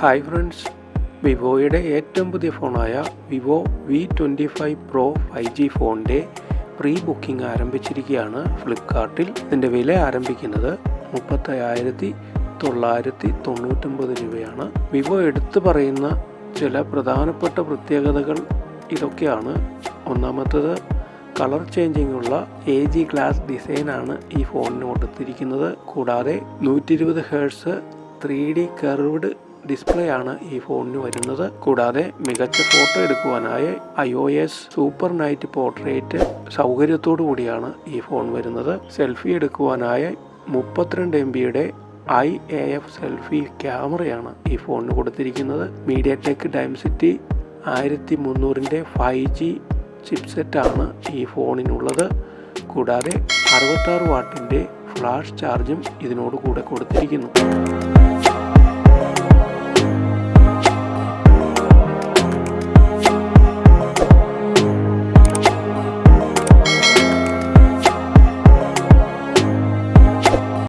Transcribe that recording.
Hi friends, വിവോയുടെ ഏറ്റവും പുതിയ ഫോണായ Vivo V25 Pro 5G ഫോണിൻ്റെ പ്രീ ബുക്കിംഗ് ആരംഭിച്ചിരിക്കുകയാണ് ഫ്ലിപ്കാർട്ടിൽ. ഇതിൻ്റെ വില ആരംഭിക്കുന്നത് 35,999 രൂപയാണ്. വിവോ എടുത്തു പറയുന്ന ചില പ്രധാനപ്പെട്ട പ്രത്യേകതകൾ ഇതൊക്കെയാണ്. ഒന്നാമത്തത്, കളർ ചേഞ്ചിങ് ഉള്ള AG ഗ്ലാസ് ഡിസൈനാണ് ഈ ഫോണിന് കൊടുത്തിരിക്കുന്നത്. കൂടാതെ 120 Hz 3D കർവ്ഡ് ഡിസ്പ്ലേ ആണ് ഈ ഫോണിന് വരുന്നത്. കൂടാതെ മികച്ച ഫോട്ടോ എടുക്കുവാനായി iOS സൂപ്പർ നൈറ്റ് പോർട്രേറ്റ് സൗകര്യത്തോടു കൂടിയാണ് ഈ ഫോൺ വരുന്നത്. സെൽഫി എടുക്കുവാനായി 32 MB IAF സെൽഫി ക്യാമറയാണ് ഈ ഫോണിന് കൊടുത്തിരിക്കുന്നത്. MediaTek Dimensity 1300 5G ചിപ്സെറ്റ് ആണ് ഈ ഫോണിനുള്ളത്. കൂടാതെ 66 വാട്ടിൻ്റെ ഫ്ലാഷ് ചാർജും ഇതിനോട് കൂടെ കൊടുത്തിരിക്കുന്നു.